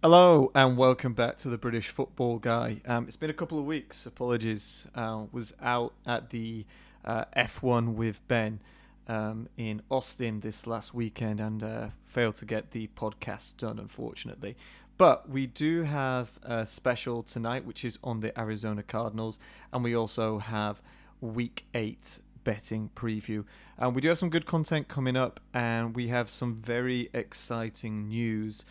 Hello and welcome back to the British Football Guy. It's been a couple of weeks. Apologies. Was out at the F1 with Ben in Austin this last weekend and failed to get the podcast done, unfortunately. But we do have a special tonight, which is on the Arizona Cardinals, and we also have Week 8 betting preview. We do have some good content coming up, and we have some very exciting news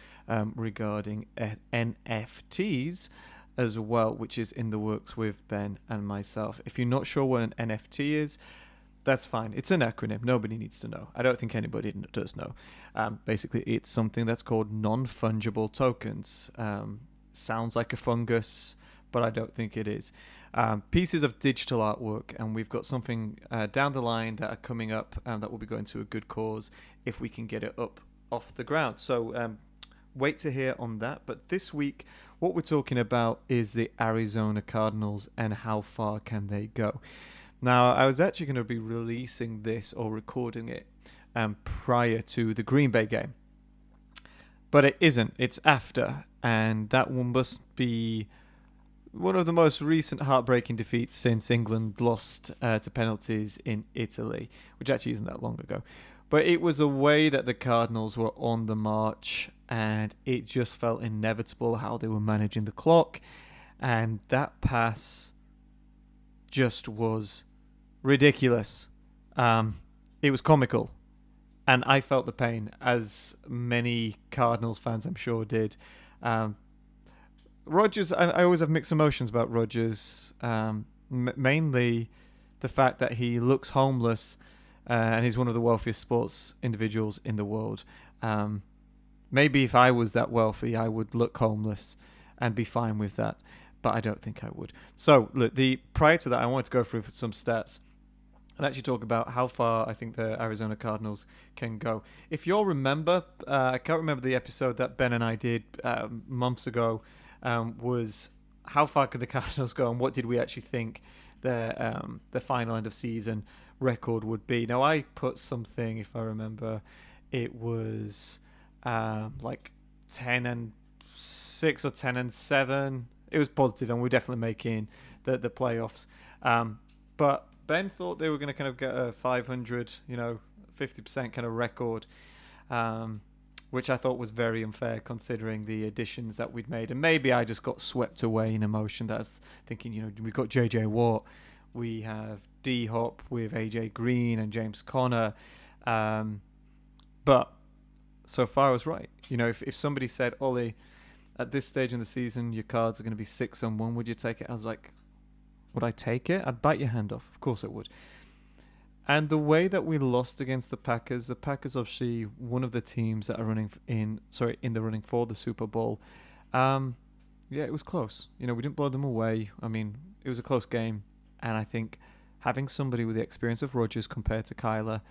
regarding NFTs as well, which is in the works with Ben and myself. If you're not sure what an NFT is, that's fine. It's an acronym. Nobody needs to know. I don't think anybody does know. Basically, it's something that's called non-fungible tokens. Sounds like a fungus, but I don't think it is. Pieces of digital artwork, and we've got something down the line that are coming up that will be going to a good cause if we can get it up off the ground. So wait to hear on that. But this week, what we're talking about is the Arizona Cardinals and how far can they go. Now, I was actually going to be releasing this or recording it prior to the Green Bay game, but it isn't. It's after, and that one must be one of the most recent heartbreaking defeats since England lost to penalties in Italy, which actually isn't that long ago. But it was a way that the Cardinals were on the march, and it just felt inevitable how they were managing the clock. And that pass just was ridiculous. It was comical. And I felt the pain, as many Cardinals fans I'm sure did. Rodgers, I always have mixed emotions about Rodgers. Mainly the fact that he looks homeless and he's one of the wealthiest sports individuals in the world. Maybe if I was that wealthy, I would look homeless and be fine with that. But I don't think I would. So, look, prior to that, I wanted to go through some stats and actually talk about how far I think the Arizona Cardinals can go. If you'll remember, I can't remember the episode that Ben and I did months ago, was how far could the Cardinals go and what did we actually think the final end of season record would be. Now, I put something, if I remember, it was like 10-6 or 10-7. It was positive, and we're definitely making the playoffs. But Ben thought they were going to kind of get a 500, 50% kind of record, which I thought was very unfair considering the additions that we'd made. And maybe I just got swept away in emotion. That I was thinking, we've got JJ Watt, we have D-Hop with AJ Green and James Conner. But so far I was right. If somebody said, Ollie, at this stage in the season, your Cards are going to be 6-1, would you take it? I was like, would I take it? I'd bite your hand off. Of course I would. And the way that we lost against the Packers obviously one of the teams that are in the running for the Super Bowl. It was close. We didn't blow them away. I mean, it was a close game. And I think having somebody with the experience of Rodgers compared to Kyler,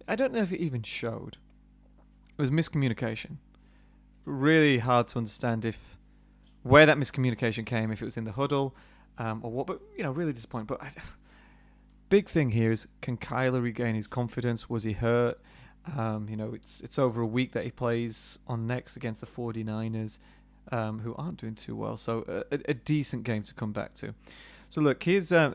I don't know if it even showed. It was miscommunication. Really hard to understand where that miscommunication came, if it was in the huddle or what. But, really disappointing. But big thing here is, can Kyler regain his confidence? Was he hurt? It's over a week that he plays on next against the 49ers, who aren't doing too well. So a decent game to come back to. So look, here's how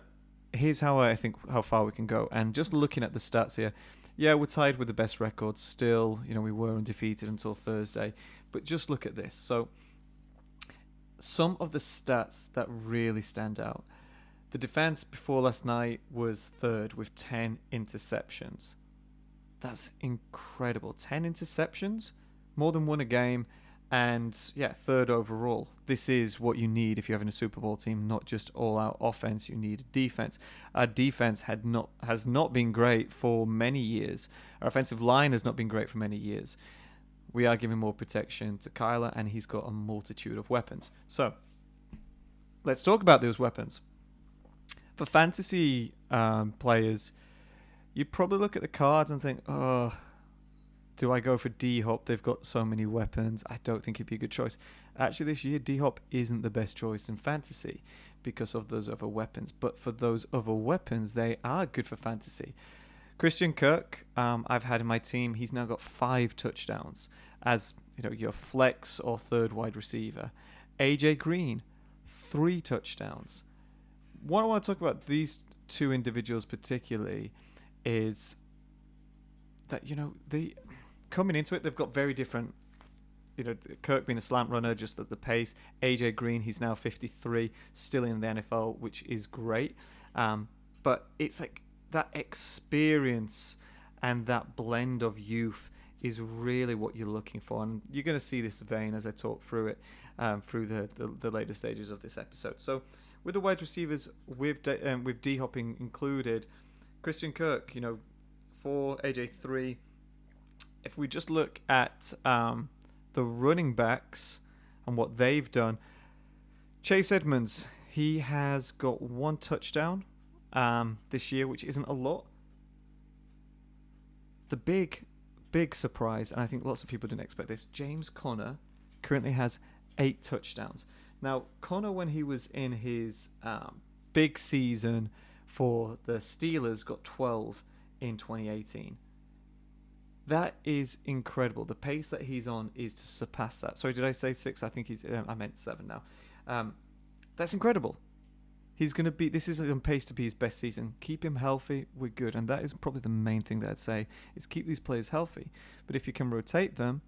I think how far we can go. And just looking at the stats here, yeah, we're tied with the best record still. We were undefeated until Thursday. But just look at this. So some of the stats that really stand out. The defense before last night was third with 10 interceptions. That's incredible. 10 interceptions, more than one a game, and third overall. This is what you need if you're having a Super Bowl team, not just all-out offense. You need defense. Our defense has not been great for many years. Our offensive line has not been great for many years. We are giving more protection to Kyler, and he's got a multitude of weapons. So, let's talk about those weapons. For fantasy players, you'd probably look at the Cards and think, oh, do I go for D-Hop? They've got so many weapons. I don't think he'd be a good choice. Actually, this year, D-Hop isn't the best choice in fantasy because of those other weapons. But for those other weapons, they are good for fantasy. Christian Kirk, I've had in my team. He's now got 5 touchdowns as your flex or third wide receiver. AJ Green, 3 touchdowns. What I want to talk about these 2 individuals particularly is that they coming into it, they've got very different. Kirk being a slant runner, just at the pace. AJ Green, he's now 53, still in the NFL, which is great. But it's like that experience and that blend of youth is really what you're looking for, and you're going to see this vein as I talk through it through the later stages of this episode. So with the wide receivers, with D-Hop included, Christian Kirk, 4, AJ 3. If we just look at the running backs and what they've done, Chase Edmonds, he has got 1 touchdown this year, which isn't a lot. The big surprise, and I think lots of people didn't expect this, James Conner currently has 8 touchdowns. Now, Conner, when he was in his big season for the Steelers, got 12 in 2018. That is incredible. The pace that he's on is to surpass that. Sorry, did I say 6? I think I meant 7 now. That's incredible. This is on pace to be his best season. Keep him healthy, we're good. And that is probably the main thing that I'd say, is keep these players healthy. But if you can rotate them,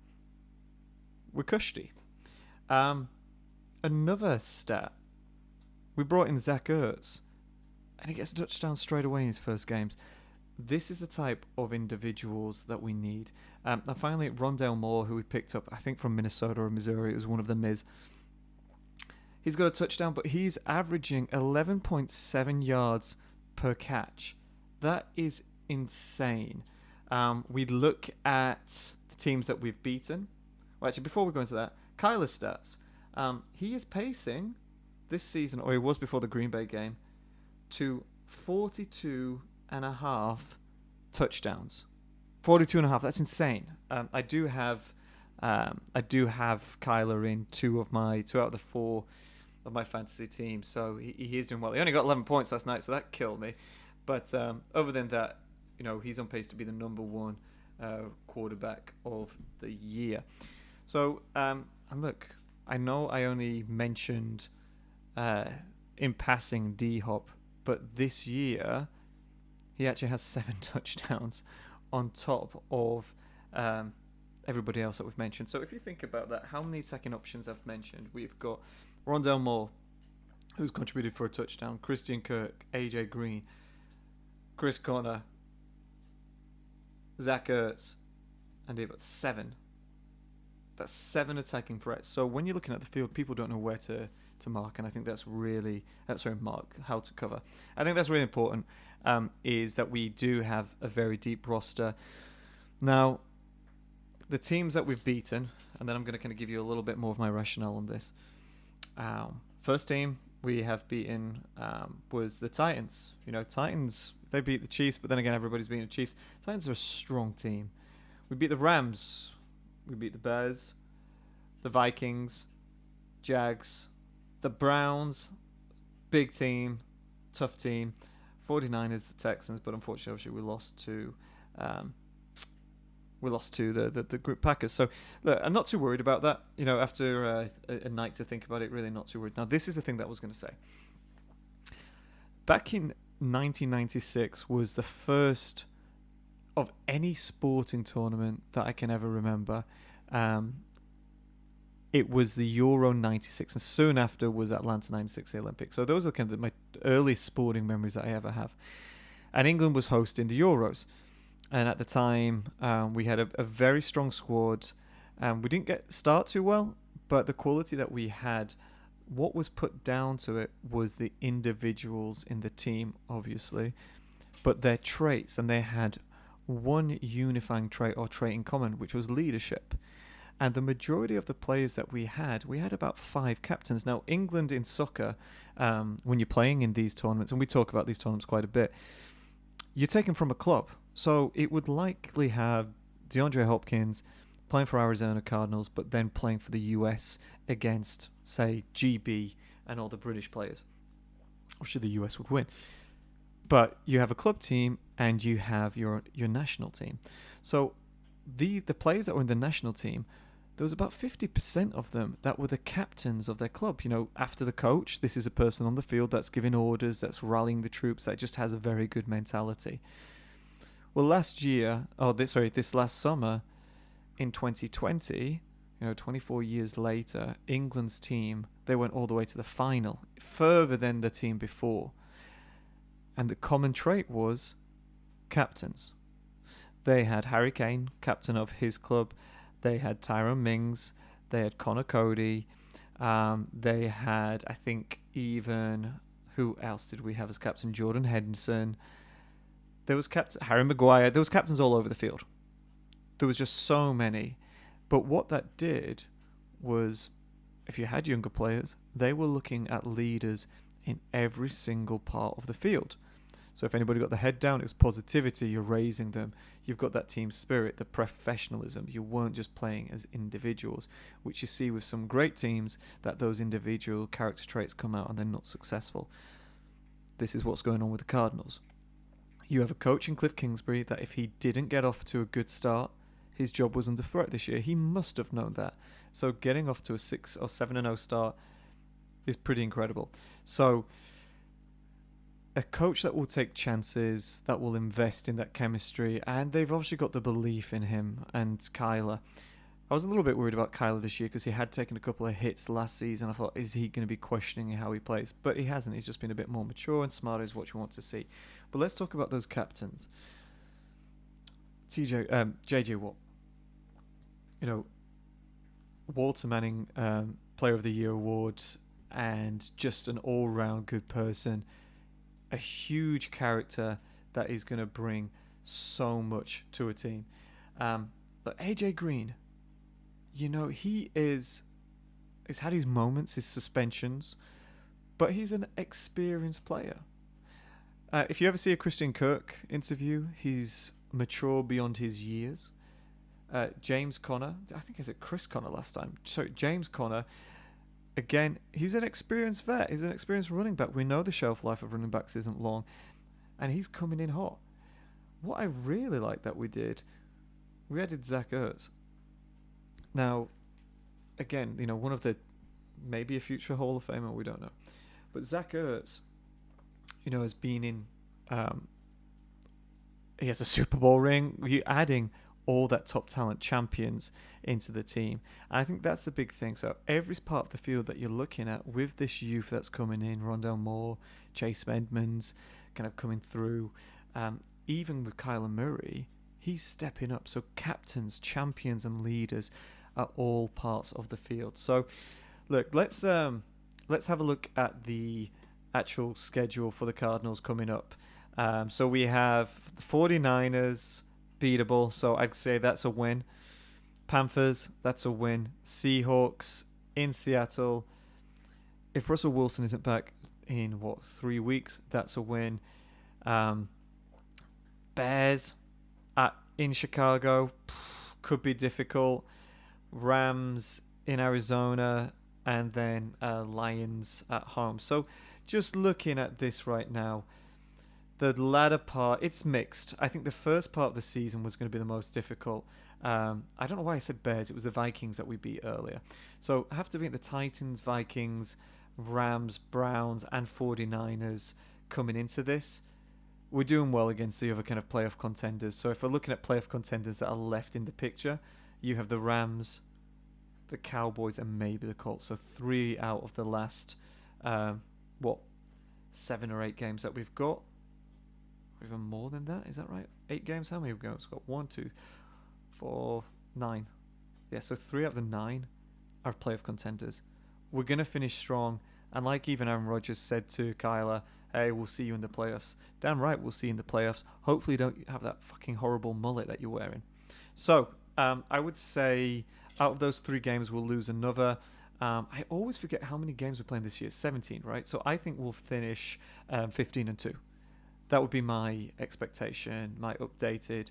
we're cushy. Another stat, we brought in Zach Ertz, and he gets a touchdown straight away in his first games. This is the type of individuals that we need. And finally, Rondale Moore, who we picked up, I think from Minnesota or Missouri, it was one of them is. He's got a touchdown, but he's averaging 11.7 yards per catch. That is insane. We look at the teams that we've beaten. Well, actually, before we go into that, Kyler's stats. He is pacing this season, or he was before the Green Bay game, to 42.5 touchdowns. 42.5. That's insane. I do have Kyler in 2 out of the 4 of my fantasy team, so he is doing well. He only got 11 points last night, so that killed me. But other than that, he's on pace to be the number 1 quarterback of the year. So, and look, I know I only mentioned in passing D-Hop, but this year he actually has 7 touchdowns on top of everybody else that we've mentioned. So if you think about that, how many attacking options I've mentioned? We've got Rondale Moore, who's contributed for a touchdown, Christian Kirk, AJ Green, Chris Conner, Zach Ertz, and they've got 7. That's 7 attacking threats. So when you're looking at the field, people don't know where to mark, and I think that's really how to cover. I think that's really important. Is that we do have a very deep roster. Now, the teams that we've beaten, and then I'm going to kind of give you a little bit more of my rationale on this. First team we have beaten was the Titans. Titans, they beat the Chiefs, but then again, everybody's beating the Chiefs. Titans are a strong team. We beat the Rams. We beat the Bears, the Vikings, Jags, the Browns, big team, tough team. 49ers, the Texans, but unfortunately, we lost to the group Packers. So look, I'm not too worried about that. After a night to think about it, really not too worried. Now, this is the thing that I was going to say. Back in 1996 was the first of any sporting tournament that I can ever remember. It was the Euro 96, and soon after was Atlanta 96, the Olympics. So those are kind of my early sporting memories that I ever have. And England was hosting the Euros. And at the time, we had a very strong squad. We didn't start too well, but the quality that we had, what was put down to it was the individuals in the team, obviously, but their traits. And they had one unifying trait or trait in common, which was leadership. And the majority of the players that we had about 5 captains. Now, England in soccer, when you're playing in these tournaments, and we talk about these tournaments quite a bit, you're taken from a club. So it would likely have DeAndre Hopkins playing for Arizona Cardinals, but then playing for the US against, say, GB and all the British players. Obviously, the US would win. But you have a club team and you have your national team. So the players that were in the national team, there was about 50% of them that were the captains of their club. After the coach, this is a person on the field that's giving orders, that's rallying the troops, that just has a very good mentality. Well, this last summer in 2020, 24 years later, England's team, they went all the way to the final, further than the team before. And the common trait was captains. They had Harry Kane, captain of his club. They had Tyrone Mings. They had Connor Cody. They had, I think, even... Who else did we have as captain? Jordan Henderson. There was captain Harry Maguire. There was captains all over the field. There was just so many. But what that did was, if you had younger players, they were looking at leaders in every single part of the field. So if anybody got the head down, it was positivity. You're raising them. You've got that team spirit, the professionalism. You weren't just playing as individuals, which you see with some great teams, that those individual character traits come out and they're not successful. This is what's going on with the Cardinals. You have a coach in Cliff Kingsbury that if he didn't get off to a good start, his job was under threat this year. He must have known that. So getting off to a 6 or 7-0 start is pretty incredible. So a coach that will take chances, that will invest in that chemistry, and they've obviously got the belief in him and Kyler. I was a little bit worried about Kyler this year because he had taken a couple of hits last season. I thought, is he going to be questioning how he plays? But he hasn't. He's just been a bit more mature and smarter is what you want to see. But let's talk about those captains. JJ Watt. Walter Manning, Player of the Year award, and just an all-round good person. A huge character that is going to bring so much to a team. But AJ Green, he's had his moments, his suspensions, but he's an experienced player. If you ever see a Christian Kirk interview, he's mature beyond his years. James Conner, I think I said Chris Conner last time. So James Conner, again, he's an experienced vet. He's an experienced running back. We know the shelf life of running backs isn't long, and he's coming in hot. What I really like that we added Zach Ertz. Now, again, one of the, maybe a future Hall of Famer, we don't know. But Zach Ertz, has been in, he has a Super Bowl ring. You're adding all that top talent champions into the team. And I think that's the big thing. So every part of the field that you're looking at with this youth that's coming in, Rondale Moore, Chase Edmonds, kind of coming through, even with Kyler Murray, he's stepping up. So captains, champions, and leaders are all parts of the field. So look, let's have a look at the actual schedule for the Cardinals coming up. So we have the 49ers, beatable, so I'd say that's a win. Panthers, that's a win. Seahawks in Seattle. If Russell Wilson isn't back in 3 weeks, that's a win. Bears in Chicago, could be difficult. Rams in Arizona, and then Lions at home. So just looking at this right now, the latter part, it's mixed. I think the first part of the season was going to be the most difficult. I don't know why I said Bears. It was the Vikings that we beat earlier. So I have to beat the Titans, Vikings, Rams, Browns, and 49ers coming into this. We're doing well against the other kind of playoff contenders. So if we're looking at playoff contenders that are left in the picture, you have the Rams, the Cowboys, and maybe the Colts. So 3 out of the last, 7 or 8 games that we've got. Even more than that, is that right? 8 games? How many have we got? It's got 1, 2, 4, 9. Yeah, so 3 out of the 9 are playoff contenders. We're going to finish strong. And like even Aaron Rodgers said to Kyler, hey, we'll see you in the playoffs. Damn right, we'll see you in the playoffs. Hopefully you don't have that fucking horrible mullet that you're wearing. So, I would say out of those 3 games, we'll lose another. I always forget how many games we're playing this year. 17, right? So I think we'll finish 15-2. That would be my expectation, my updated.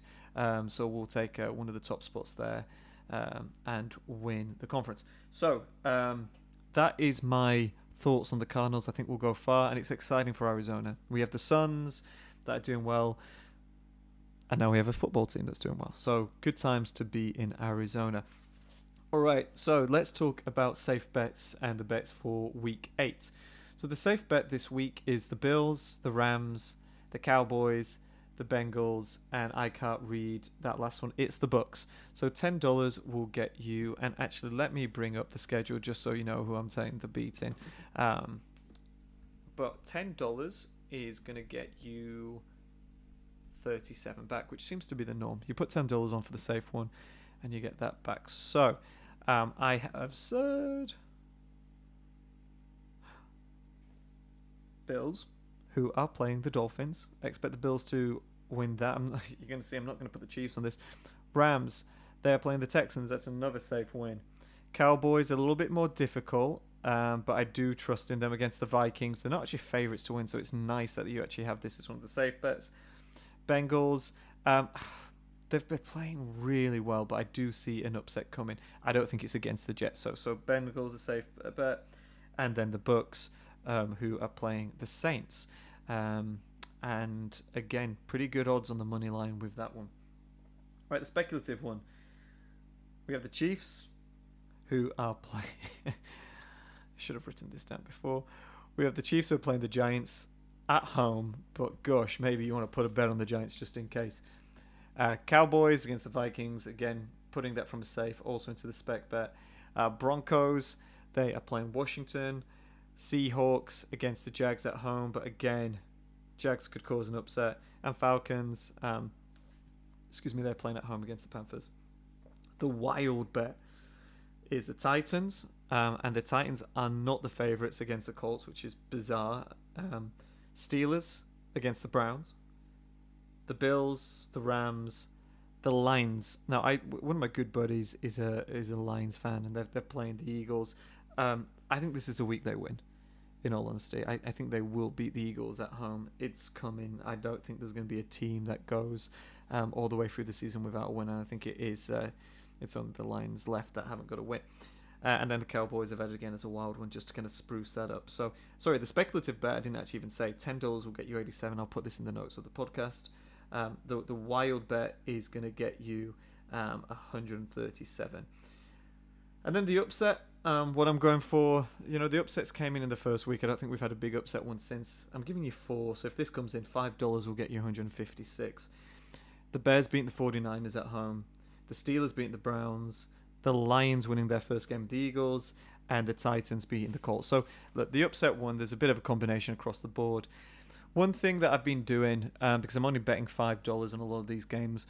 So we'll take one of the top spots there and win the conference. So that is my thoughts on the Cardinals. I think we'll go far, and it's exciting for Arizona. We have the Suns, that are doing well. And now we have a football team that's doing well. So good times to be in Arizona. All right, so let's talk about safe bets and the bets for week 8. So the safe bet this week is the Bills, the Rams, the Cowboys, the Bengals, and I can't read that last one. It's the Bucs. So $10 will get you, and actually let me bring up the schedule just so you know who I'm taking the beat in. But $10 is going to get you 37 back, which seems to be the norm. You put $10 on for the safe one, and you get that back. So I have said Bills, who are playing the Dolphins. I expect the Bills to win that. You're going to see I'm not going to put the Chiefs on this. Rams, they're playing the Texans. That's another safe win. Cowboys, a little bit more difficult, but I do trust in them against the Vikings. They're not actually favourites to win, so it's nice that you actually have this as one of the safe bets. Bengals, they've been playing really well, but I do see an upset coming. I don't think it's against the Jets, so Bengals a safe bet, and then the Bucs, who are playing the Saints, and again, pretty good odds on the money line with that one. Right, the speculative one. We have the Chiefs, who are playing. I should have written this down before. We have the Chiefs who are playing the Giants at home, but gosh, maybe you want to put a bet on the Giants just in case. Cowboys against the Vikings, again, putting that from a safe, also into the spec bet. Broncos, they are playing Washington. Seahawks against the Jags at home, but again, Jags could cause an upset. And Falcons, they're playing at home against the Panthers. The wild bet is the Titans, and the Titans are not the favourites against the Colts, which is bizarre. Steelers against the Browns, the Bills, the Rams, the Lions. Now, one of my good buddies is a Lions fan, and they're playing the Eagles. I think this is a week they win. In all honesty, I think they will beat the Eagles at home. It's coming. I don't think there's going to be a team that goes all the way through the season without a winner. I think it's on the Lions left that haven't got a win. And then the Cowboys have had again as a wild one just to kind of spruce that up. So, sorry, the speculative bet, I didn't actually even say. $10 will get you 87. I'll put this in the notes of the podcast. The wild bet is going to get you 137. And then the upset, what I'm going for, the upsets came in the first week. I don't think we've had a big upset one since. I'm giving you 4. So if this comes in, $5 will get you 156. The Bears beating the 49ers at home. The Steelers beating the Browns. The Lions winning their first game of the Eagles, and the Titans beating the Colts. So, look, the upset one, there's a bit of a combination across the board. One thing that I've been doing, because I'm only betting $5 on a lot of these games,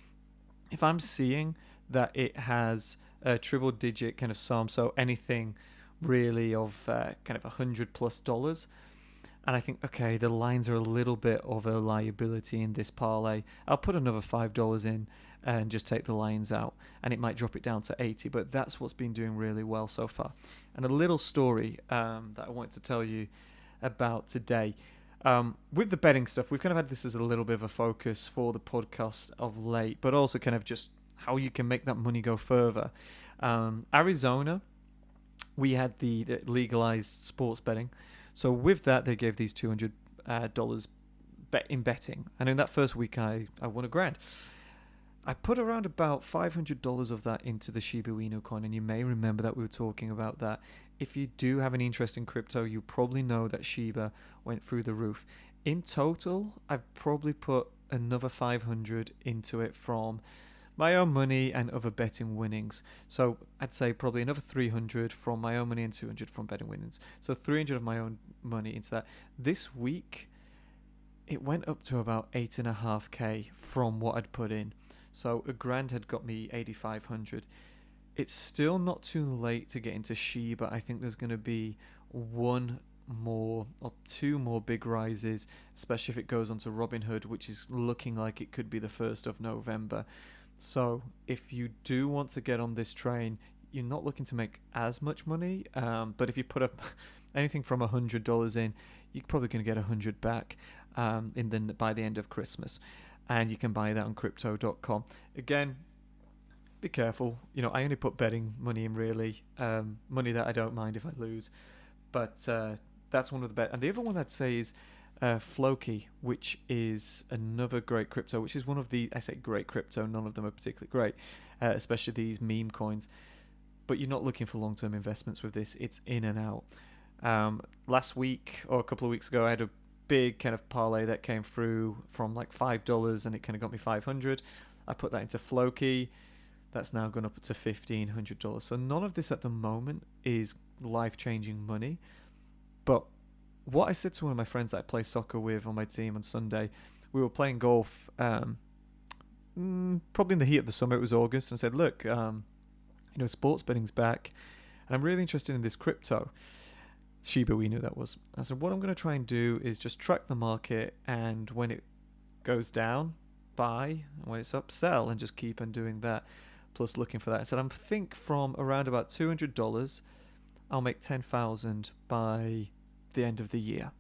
if I'm seeing that it has a triple-digit kind of sum, so anything really of kind of $100+, and I think, okay, the lines are a little bit of a liability in this parlay, I'll put another $5 in and just take the Lions out, and it might drop it down to 80, but that's what's been doing really well so far. And a little story that I wanted to tell you about today. With the betting stuff, we've kind of had this as a little bit of a focus for the podcast of late, but also kind of just how you can make that money go further. Arizona, we had the legalized sports betting. So with that, they gave these $200 in betting. And in that first week, I won $1,000. I put around about $500 of that into the Shiba Inu coin, and you may remember that we were talking about that. If you do have an interest in crypto, you probably know that Shiba went through the roof. In total, I've probably put another $500 into it from my own money and other betting winnings. So I'd say probably another $300 from my own money and $200 from betting winnings. So $300 of my own money into that. This week, it went up to about $8.5K from what I'd put in. So $1,000 had got me $8,500. It's still not too late to get into Shiba. I think there's going to be one more or two more big rises, especially if it goes onto Robinhood, which is looking like it could be the 1st of November. So if you do want to get on this train, you're not looking to make as much money, but if you put up anything from $100 in, you're probably going to get $100 back by the end of Christmas. And you can buy that on crypto.com. Again, be careful. I only put betting money in, really. Money that I don't mind if I lose. But that's one of the bets. And the other one I'd say is Floki, which is another great crypto, which is one of the, I say great crypto, none of them are particularly great, especially these meme coins. But you're not looking for long-term investments with this. It's in and out. Last week or a couple of weeks ago, I had a big kind of parlay that came through from like $5, and it kind of got me 500. I put that into Floki. That's now gone up to $1,500. So none of this at the moment is life-changing money. But what I said to one of my friends that I play soccer with on my team on Sunday, we were playing golf, probably in the heat of the summer. It was August, and I said, look, sports betting's back, and I'm really interested in this crypto. Shiba, we knew that was. I said, what I'm going to try and do is just track the market, and when it goes down, buy, and when it's up, sell, and just keep on doing that, plus looking for that. I said, I think from around about $200, I'll make $10,000 by the end of the year.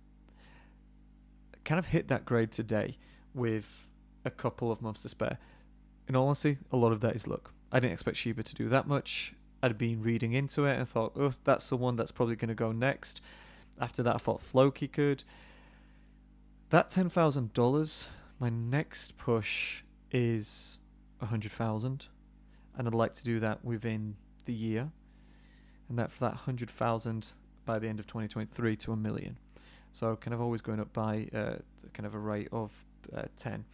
Kind of hit that grade today with a couple of months to spare. In all honesty, a lot of that is luck. I didn't expect Shiba to do that much. I'd been reading into it and thought, oh, that's the one that's probably going to go next. After that, I thought Floki could. That $10,000, my next push is $100,000, and I'd like to do that within the year, and that for that $100,000 by the end of 2023 to $1 million. So kind of always going up by kind of a rate of 10.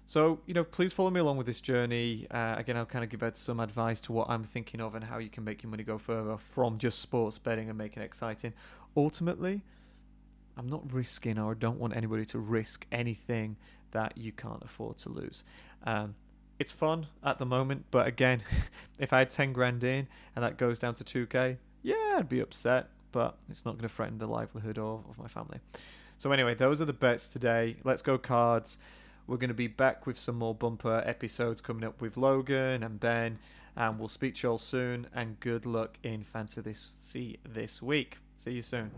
So, please follow me along with this journey. Again, I'll kind of give out some advice to what I'm thinking of and how you can make your money go further from just sports betting and make it exciting. Ultimately, I'm not risking, or I don't want anybody to risk anything that you can't afford to lose. It's fun at the moment, but again, if I had 10 grand in and that goes down to 2K, yeah, I'd be upset, but it's not going to threaten the livelihood of my family. So anyway, those are the bets today. Let's go Cards. We're going to be back with some more bumper episodes coming up with Logan and Ben, and we'll speak to you all soon, and good luck in fantasy this week. See you soon.